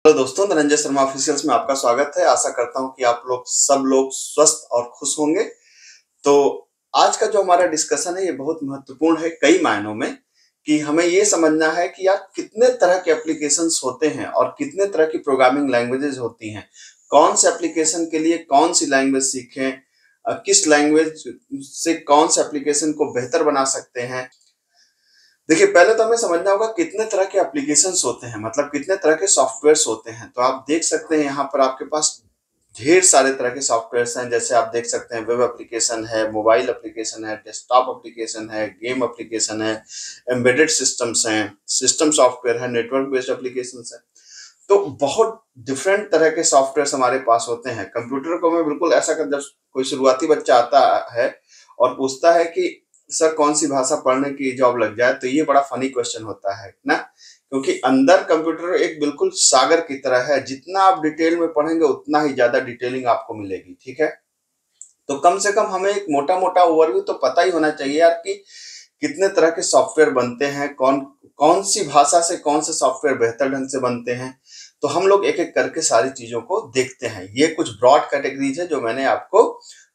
Hello दोस्तों, Dhananjay Sharma officials में आपका स्वागत है। आशा करता हूं कि आप लोग सब लोग स्वस्थ और खुश होंगे। तो आज का जो हमारा डिस्कशन है ये बहुत महत्वपूर्ण है कई मायनों में, कि हमें ये समझना है कि यार कितने तरह के एप्लीकेशंस होते हैं और कितने तरह की प्रोग्रामिंग लैंग्वेजेस होती हैं। कौन से एप्लीकेशन के लिए कौन सी लैंग्वेज सीखें, किस लैंग्वेज से कौन से एप्लीकेशन को बेहतर बना सकते हैं। देखिए, पहले तो हमें समझना होगा कितने तरह के एप्लीकेशंस होते हैं, मतलब कितने तरह के सॉफ्टवेयर्स होते हैं। तो आप देख सकते हैं यहाँ पर आपके पास ढेर सारे तरह के सॉफ्टवेयर्स हैं। जैसे आप देख सकते हैं वेब एप्लीकेशन है, मोबाइल एप्लीकेशन है, डेस्कटॉप एप्लीकेशन है, गेम एप्लीकेशन है, एम्बेडेड सिस्टम्स हैं, सिस्टम सॉफ्टवेयर है, नेटवर्क बेस्ड एप्लीकेशन है। तो बहुत डिफरेंट तरह के सॉफ्टवेयर हमारे पास होते हैं। कंप्यूटर को मैं बिल्कुल ऐसा कर, जब कोई शुरुआती बच्चा आता है और पूछता है कि सर कौन सी भाषा पढ़ने की जॉब लग जाए, तो ये बड़ा फनी क्वेश्चन होता है ना, क्योंकि अंदर कंप्यूटर एक बिल्कुल सागर की तरह है। जितना आप डिटेल में पढ़ेंगे उतना ही ज्यादा डिटेलिंग आपको मिलेगी। ठीक है, तो कम से कम हमें एक मोटा मोटा ओवरव्यू तो पता ही होना चाहिए यार कि कितने तरह के सॉफ्टवेयर बनते हैं, कौन कौन सी भाषा से कौन से सॉफ्टवेयर बेहतर ढंग से बनते हैं। तो हम लोग एक एक करके सारी चीजों को देखते हैं। ये कुछ ब्रॉड कैटेगरीज है जो मैंने आपको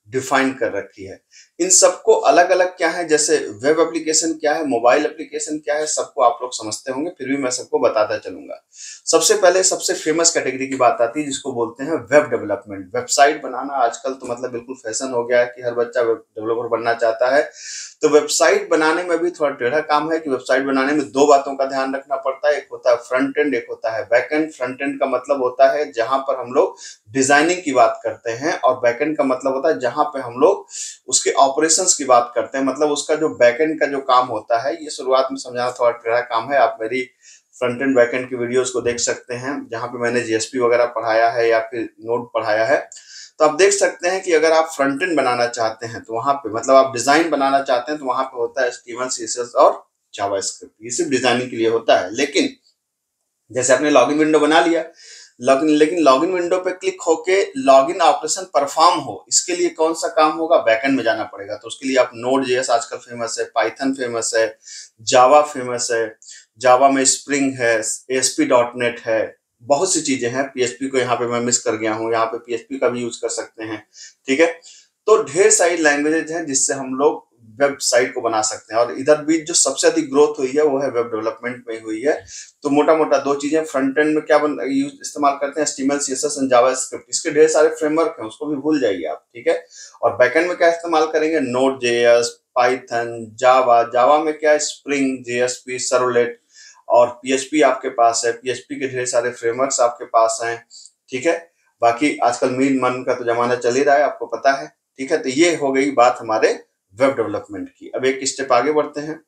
डिफाइन कर रखी है। इन सबको अलग अलग क्या है, जैसे वेब एप्लीकेशन क्या है, मोबाइल एप्लीकेशन क्या है, सबको आप लोग समझते होंगे, फिर भी मैं सबको बताता चलूंगा। सबसे पहले सबसे फेमस कैटेगरी की बात आती है जिसको बोलते हैं वेब डेवलपमेंट। वेबसाइट बनाना आजकल तो मतलब बिल्कुल फैशन हो गया है कि हर बच्चा वेब डेवलपर बनना चाहता है। तो वेबसाइट बनाने में भी थोड़ा टेढ़ा काम है कि वेबसाइट बनाने में दो बातों का ध्यान रखना पड़ता है। एक होता है फ्रंट एंड, एक होता है बैक एंड। फ्रंट एंड का मतलब होता है जहां पर हम लोग डिजाइनिंग की बात करते हैं, और बैक एंड का मतलब होता है जहां पे हम लोग उसके ऑपरेशंस की बात करते हैं। मतलब उसका जो बैक एंड का जो काम होता है, ये शुरुआत में समझाना थोड़ा टेढ़ा काम है। आप मेरी फ्रंट एंड बैक एंड की वीडियोस को देख सकते हैं जहां पे मैंने जीएसपी वगैरह पढ़ाया है या फिर नोड पढ़ाया है। तो आप देख सकते हैं कि अगर आप फ्रंट एंड बनाना चाहते हैं तो वहां पे, मतलब आप डिजाइन बनाना चाहते हैं तो वहां पे होता है एचटीएमएल, सीएसएस और जावास्क्रिप्ट। ये सिर्फ डिजाइनिंग के लिए होता है। लेकिन जैसे आपने लॉगिन विंडो बना लिया, लेकिन लॉगिन विंडो पे क्लिक होके लॉगिन ऑपरेशन परफॉर्म हो, इसके लिए कौन सा काम होगा, बैकएंड में जाना पड़ेगा। तो उसके लिए आप नोड जेएस आजकल फेमस है, पाइथन फेमस है, जावा फेमस है, जावा में स्प्रिंग है, एएसपी डॉट नेट है, बहुत सी चीजें हैं। पीएचपी को यहाँ पे मैं मिस कर गया हूँ, यहाँ पे पीएचपी का भी यूज कर सकते हैं। ठीक है, तो ढेर सारी लैंग्वेजेज हैं जिससे हम लोग वेबसाइट को बना सकते हैं। और इधर बीच जो सबसे अधिक ग्रोथ हुई है वो है वेब डेवलपमेंट में हुई है। तो मोटा मोटा दो चीजें, फ्रंट एंड में क्या यूज इस्तेमाल करते हैं, एचटीएमएल, सीएसएस एंड जावास्क्रिप्ट। इसके ढेर सारे फ्रेमवर्क हैं, उसको भी भूल जाइए आप। ठीक है, और बैकएंड में क्या इस्तेमाल करेंगे, नोड जेएस, पाइथन, जावा। जावा में क्या, स्प्रिंग, जेएसपी, सर्वलेट, और पीएचपी आपके पास है। पीएचपी के ढेर सारे फ्रेमवर्क्स आपके पास हैं। ठीक है, बाकी आजकल मीन मन का तो जमाना चल ही रहा है, आपको पता है। ठीक है, तो ये हो गई बात हमारे वेब डेवलपमेंट की। अब एक स्टेप आगे बढ़ते हैं,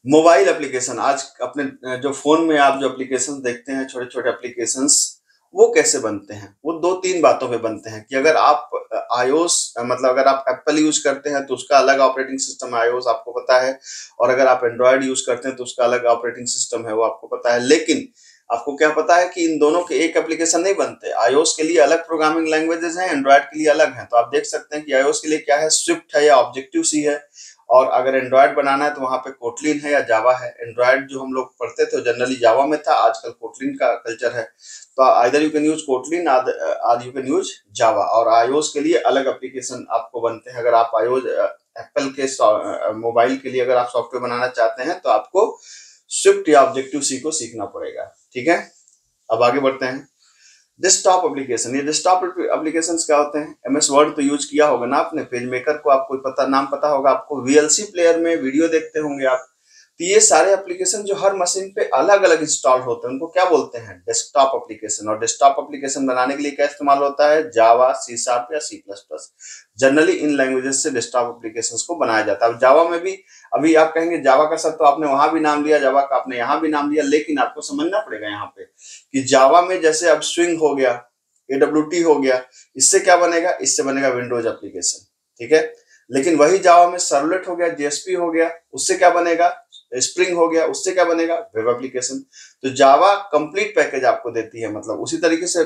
मोबाइल एप्लीकेशन। आज अपने जो फोन में आप जो एप्लीकेशन देखते हैं, छोटे छोटे एप्लीकेशंस, वो कैसे बनते हैं, वो दो तीन बातों पे बनते हैं। कि अगर आप आईओएस, मतलब अगर आप एप्पल यूज करते हैं तो उसका अलग ऑपरेटिंग सिस्टम है, आईओएस, आपको पता है। और अगर आप एंड्रॉयड यूज करते हैं तो उसका अलग ऑपरेटिंग सिस्टम है, वो आपको पता है। लेकिन आपको क्या पता है कि इन दोनों के एक एप्लीकेशन नहीं बनते। आईओएस के लिए अलग प्रोग्रामिंग लैंग्वेजेस हैं, एंड्रॉयड के लिए अलग हैं। तो आप देख सकते हैं कि आईओएस के लिए क्या है, स्विफ्ट है या ऑब्जेक्टिव सी है। और अगर एंड्रॉयड बनाना है तो वहां पे कोटलिन है या जावा है। एंड्रॉयड जो हम लोग पढ़ते थे जनरली जावा में था, आजकल कोटलिन का कल्चर है। तो either you can use Kotlin or you can use Java. और आईओएस के लिए अलग एप्लीकेशन आपको बनते हैं। अगर आप आईओएस एप्पल के मोबाइल के लिए अगर आप सॉफ्टवेयर बनाना चाहते हैं तो आपको स्विफ्ट या ऑब्जेक्टिव सी को सीखना पड़ेगा। ठीक है, अब आगे बढ़ते हैं। Desktop application. ये डेस्कटॉप एप्लीकेशंस क्या होते हैं, एमएस वर्ड तो यूज किया होगा ना आपने, पेज मेकर को आपको पता, नाम पता होगा आपको, वीएलसी प्लेयर में वीडियो देखते होंगे आप। तो ये सारे एप्लीकेशन जो हर मशीन पे अलग अलग इंस्टॉल होते हैं उनको क्या बोलते हैं, डेस्कटॉप एप्लीकेशन। और डेस्कटॉप एप्लीकेशन बनाने के लिए क्या इस्तेमाल होता है, जावा, सी शार्प या सी प्लस प्लस। जनरली इन लैंग्वेजेस से डेस्कटॉप एप्लीकेशंस को बनाया जाता है। अब जावा में भी, अभी आप कहेंगे जावा का सर तो आपने वहां भी नाम लिया, जावा का आपने यहाँ भी नाम लिया, लेकिन आपको समझना पड़ेगा यहाँ पे कि जावा में जैसे अब स्विंग हो गया, एडब्ल्यूटी हो गया, इससे क्या बनेगा, इससे बनेगा विंडोज एप्लीकेशन। ठीक है, लेकिन वही जावा में सर्वलेट हो गया, जेएसपी हो गया, उससे क्या बनेगा, स्प्रिंग हो गया, उससे क्या बनेगा, वेब एप्लीकेशन। तो जावा कंप्लीट पैकेज आपको देती है। मतलब उसी तरीके से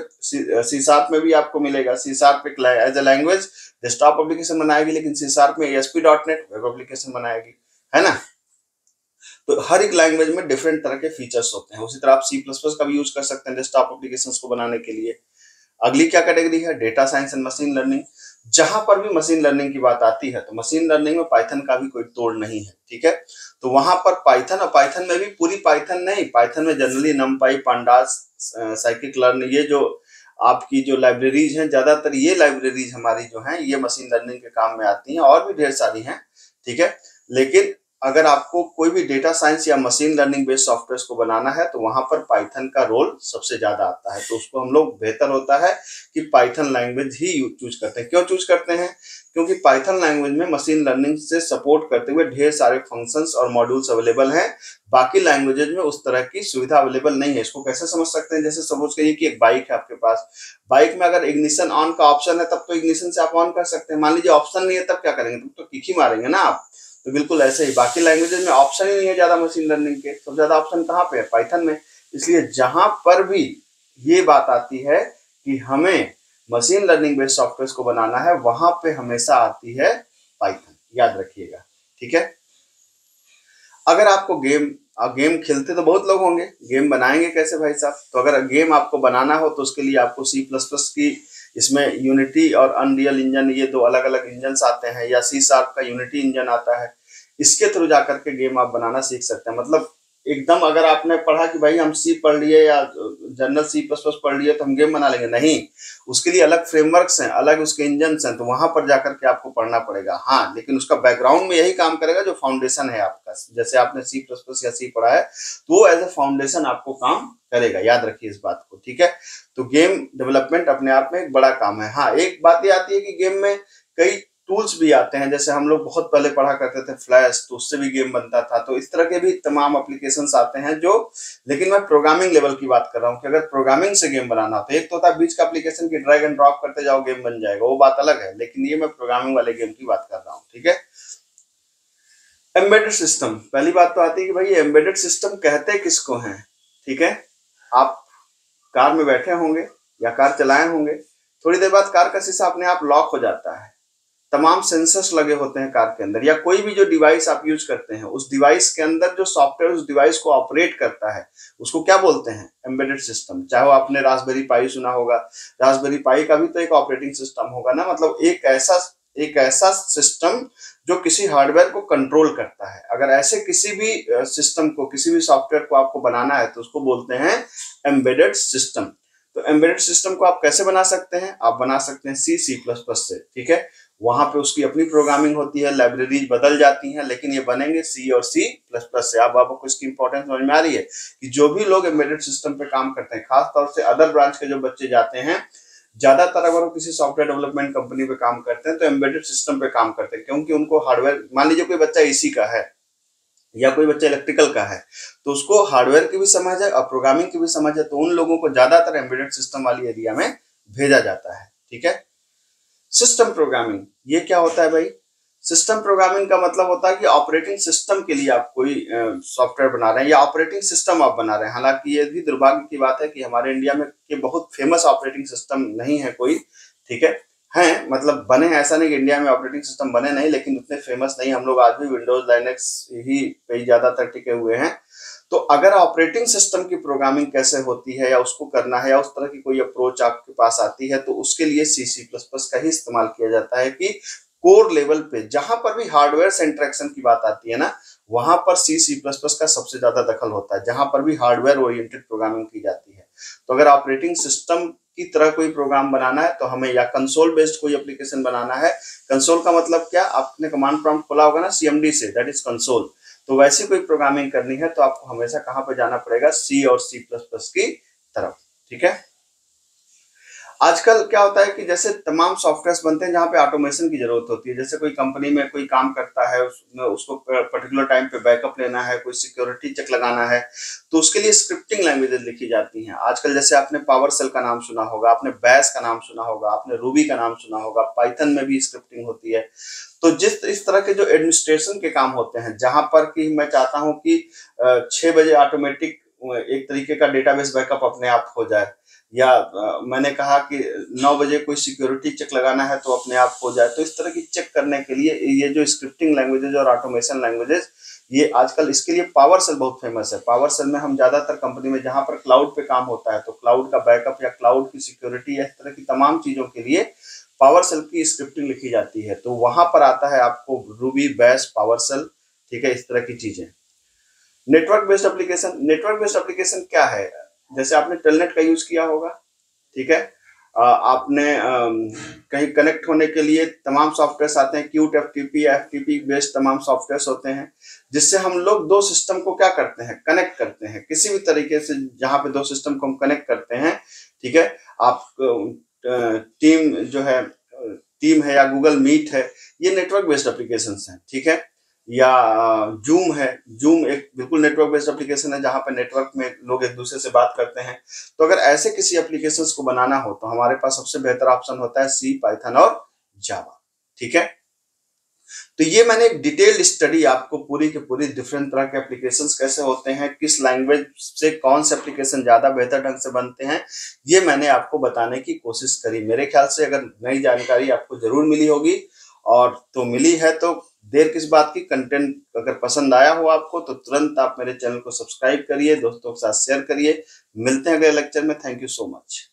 सी शार्प में भी आपको मिलेगा। C sharp as a language desktop application बनाएगी, लेकिन सी शार्प में ASP dot net web application बनाएगी, है ना। तो हर एक लैंग्वेज में डिफरेंट तरह के फीचर्स होते हैं। उसी तरह आप C++ का भी यूज कर सकते हैं डेस्कटॉप एप्लीकेशंस को बनाने के लिए। अगली क्या कैटेगरी है, data science and machine learning. जहां पर भी मशीन लर्निंग की बात आती है तो मशीन लर्निंग में पाइथन का भी कोई तोड़ नहीं है, ठीक है। तो वहां पर पाइथन, और पाइथन में भी पूरी पाइथन नहीं, पाइथन में जनरली नमपाई, पांडास, साइकिक लर्न, ये जो आपकी जो लाइब्रेरीज हैं, ज्यादातर ये लाइब्रेरीज हमारी जो हैं ये मशीन लर्निंग के काम में आती हैं, और भी ढेर सारी हैं, ठीक है। लेकिन अगर आपको कोई भी डेटा साइंस या मशीन लर्निंग बेस्ड सॉफ्टवेयर को बनाना है तो वहां पर पाइथन का रोल सबसे ज्यादा आता है। तो उसको हम लोग बेहतर होता है कि पाइथन लैंग्वेज ही चूज करते हैं। क्यों चूज करते हैं? क्योंकि पाइथन लैंग्वेज में मशीन लर्निंग से सपोर्ट करते हुए ढेर सारे फंक्शंस और मॉड्यूल्स अवेलेबल हैं। बाकी लैंग्वेजेज में उस तरह की सुविधा अवेलेबल नहीं है। इसको कैसे समझ सकते हैं? जैसे सपोज करिए कि एक बाइक है आपके पास, बाइक में अगर इग्निशन ऑन का ऑप्शन है तब तो इग्निशन से आप ऑन कर सकते हैं। मान लीजिए ऑप्शन नहीं है, तब क्या करेंगे? तब तो किक ही मारेंगे ना आप। तो बिल्कुल ऐसे ही बाकी लैंग्वेजेज में ऑप्शन ही नहीं है ज्यादा मशीन लर्निंग के। सबसे ज्यादा ऑप्शन कहाँ पे है? पाइथन में। इसलिए जहां पर भी ये बात आती है कि हमें मशीन लर्निंग बेस्ड सॉफ्टवेयर को बनाना है, वहां पे हमेशा आती है पाइथन, याद रखिएगा, ठीक है। अगर आपको गेम खेलते तो बहुत लोग होंगे, गेम बनाएंगे कैसे भाई साहब? तो अगर गेम आपको बनाना हो तो उसके लिए आपको C++ की, इसमें यूनिटी और अनरियल इंजन, ये दो अलग अलग इंजन आते हैं, या C# का यूनिटी इंजन आता है। इसके थ्रू जाकर के गेम आप बनाना सीख सकते हैं। मतलब एकदम अगर आपने पढ़ा कि भाई हम C पढ़ लिए या जनरल C++ पढ़ लिए तो हम गेम बना लेंगे, नहीं। उसके लिए अलग फ्रेमवर्क्स हैं, अलग उसके इंजन हैं, तो वहां पर जाकर के आपको पढ़ना पड़ेगा। हाँ, लेकिन उसका बैकग्राउंड में यही काम करेगा जो फाउंडेशन है आपका। जैसे आपने C++ या C पढ़ा है तो वो एज ए फाउंडेशन आपको काम करेगा, याद रखिए इस बात को, ठीक है। तो गेम डेवलपमेंट अपने आप में एक बड़ा काम है। हाँ, एक बात ये आती है कि गेम में कई टूल्स भी आते हैं। जैसे हम लोग बहुत पहले पढ़ा करते थे फ्लैश, तो उससे भी गेम बनता था। तो इस तरह के भी तमाम एप्लीकेशंस आते हैं जो, लेकिन मैं प्रोग्रामिंग लेवल की बात कर रहा हूँ कि अगर प्रोग्रामिंग से गेम बनाना हो तो एक तो होता है बीच का एप्लीकेशन की ड्रैग एंड ड्रॉप करते जाओ गेम बन जाएगा, वो बात अलग है। लेकिन ये मैं प्रोग्रामिंग वाले गेम की बात कर रहा हूँ, ठीक है। एम्बेडेड सिस्टम, पहली बात तो आती है कि भाई एम्बेडेड सिस्टम कहते किसको हैं, ठीक है। आप कार में बैठे होंगे या कार चलाए होंगे, थोड़ी देर बाद कार का शीशा अपने आप लॉक हो जाता है। तमाम सेंसर्स लगे होते हैं कार के अंदर, या कोई भी जो डिवाइस आप यूज करते हैं उस डिवाइस के अंदर जो सॉफ्टवेयर उस डिवाइस को ऑपरेट करता है उसको क्या बोलते हैं? Embedded system. चाहे वो आपने रास्पबेरी पाई सुना होगा, रास्पबेरी पाई का भी तो एक ऑपरेटिंग सिस्टम होगा ना। मतलब एक ऐसा सिस्टम जो किसी हार्डवेयर को कंट्रोल करता है। अगर ऐसे किसी भी सिस्टम को, किसी भी सॉफ्टवेयर को आपको बनाना है तो उसको बोलते हैं एम्बेडेड सिस्टम। तो एम्बेडेड सिस्टम को आप कैसे बना सकते हैं? आप बना सकते हैं C++ से, ठीक है। वहां पे उसकी अपनी प्रोग्रामिंग होती है, लाइब्रेरीज बदल जाती हैं, लेकिन ये बनेंगे C और C++ से। अब आपको इसकी इंपॉर्टेंस समझ में आ रही है कि जो भी लोग एम्बेडेड सिस्टम पे काम करते हैं, खास तौर से अदर ब्रांच के जो बच्चे जाते हैं, ज्यादातर अगर वो किसी सॉफ्टवेयर डेवलपमेंट कंपनी पे काम करते हैं तो एम्बेडेड सिस्टम पे काम करते हैं। क्योंकि उनको हार्डवेयर, मान लीजिए कोई बच्चा AC का है या कोई बच्चा इलेक्ट्रिकल का है, तो उसको हार्डवेयर की भी समझ है और प्रोग्रामिंग की भी समझ है, तो उन लोगों को ज्यादातर एम्बेडेड सिस्टम वाली एरिया में भेजा जाता है, ठीक है। सिस्टम प्रोग्रामिंग, ये क्या होता है भाई? सिस्टम प्रोग्रामिंग का मतलब होता है कि ऑपरेटिंग सिस्टम के लिए आप कोई सॉफ्टवेयर बना रहे हैं या ऑपरेटिंग सिस्टम आप बना रहे हैं। हालांकि ये भी दुर्भाग्य की बात है कि हमारे इंडिया में के बहुत फेमस ऑपरेटिंग सिस्टम नहीं है कोई, ठीक है। हैं, मतलब बने हैं, ऐसा नहीं कि इंडिया में ऑपरेटिंग सिस्टम बने नहीं, लेकिन उतने फेमस नहीं। हम लोग आज भी विंडोज, लाइनक्स ही पे ज्यादातर टिके हुए हैं। तो अगर ऑपरेटिंग सिस्टम की प्रोग्रामिंग कैसे होती है या उसको करना है या उस तरह की कोई अप्रोच आपके पास आती है तो उसके लिए C++ का ही इस्तेमाल किया जाता है। कि कोर लेवल पे जहां पर भी हार्डवेयर से इंटरेक्शन की बात आती है ना, वहां पर C++ का सबसे ज्यादा दखल होता है, जहां पर भी हार्डवेयर ओरिएंटेड प्रोग्रामिंग की जाती है। तो अगर ऑपरेटिंग सिस्टम की तरह कोई प्रोग्राम बनाना है तो हमें, या कंसोल बेस्ड कोई एप्लीकेशन बनाना है, कंसोल का मतलब क्या, आपने कमांड प्रॉम्प्ट खोला होगा ना CMD से, दैट इज कंसोल। तो वैसी कोई प्रोग्रामिंग करनी है तो आपको हमेशा कहां पर जाना पड़ेगा? C और C++ की तरफ, ठीक है। आजकल क्या होता है कि जैसे तमाम सॉफ्टवेयर बनते हैं जहां पे ऑटोमेशन की जरूरत होती है। जैसे कोई कंपनी में कोई काम करता है, उसको पर्टिकुलर टाइम पे बैकअप लेना है, कोई सिक्योरिटी चेक लगाना है, तो उसके लिए स्क्रिप्टिंग लैंग्वेजेस लिखी जाती हैं। आजकल जैसे आपने पावर सेल का नाम सुना होगा, आपने बैश का नाम सुना होगा, आपने रूबी का नाम सुना होगा, पाइथन में भी स्क्रिप्टिंग होती है। तो जिस इस तरह के जो एडमिनिस्ट्रेशन के काम होते हैं, जहां पर कि मैं चाहता हूं कि 6 बजे ऑटोमेटिक एक तरीके का डेटाबेस बैकअप अपने आप हो जाए, या मैंने कहा कि 9 बजे कोई सिक्योरिटी चेक लगाना है तो अपने आप हो जाए। तो इस तरह की चेक करने के लिए ये जो स्क्रिप्टिंग लैंग्वेजेज और ऑटोमेशन लैंग्वेजेज, ये आजकल इसके लिए पावर सेल बहुत फेमस है। पावर सेल में हम ज्यादातर कंपनी में जहां पर क्लाउड पे काम होता है तो क्लाउड का बैकअप या क्लाउड की सिक्योरिटी या इस तरह की तमाम चीजों के लिए पावर सेल की स्क्रिप्टिंग लिखी जाती है। तो वहां पर आता है आपको रूबी, बैश, पावर सेल, ठीक है, इस तरह की चीजें। Network based application, network based application क्या है? जैसे आपने टेलनेट का यूज किया होगा, ठीक है। आपने कहीं कनेक्ट होने के लिए तमाम सॉफ्टवेयर आते हैं, क्यूट, एफटीपी या एफटीपी बेस्ड तमाम सॉफ्टवेयर होते हैं, जिससे हम लोग दो सिस्टम को क्या करते हैं, कनेक्ट करते हैं किसी भी तरीके से। जहां पे दो सिस्टम को हम कनेक्ट करते हैं, ठीक है, आप टीम जो है, टीम है या गूगल मीट है, ये नेटवर्क बेस्ड एप्लीकेशन हैं, ठीक है। या जूम है, जूम एक बिल्कुल नेटवर्क बेस्ड एप्लीकेशन है जहां पर नेटवर्क में लोग एक दूसरे से बात करते हैं। तो अगर ऐसे किसी एप्लीकेशंस को बनाना हो तो हमारे पास सबसे बेहतर ऑप्शन होता है सी, पाइथन और जावा, ठीक है। तो ये मैंने एक डिटेल्ड स्टडी आपको पूरी की पूरी डिफरेंट तरह के एप्लीकेशंस कैसे होते हैं, किस लैंग्वेज से कौन से एप्लीकेशन ज्यादा बेहतर ढंग से बनते हैं, ये मैंने आपको बताने की कोशिश करी। मेरे ख्याल से अगर नई जानकारी आपको जरूर मिली होगी, और तो मिली है तो देर किस बात की। कंटेंट अगर पसंद आया हो आपको तो तुरंत आप मेरे चैनल को सब्सक्राइब करिए, दोस्तों के साथ शेयर करिए। मिलते हैं अगले लेक्चर में। Thank you so much.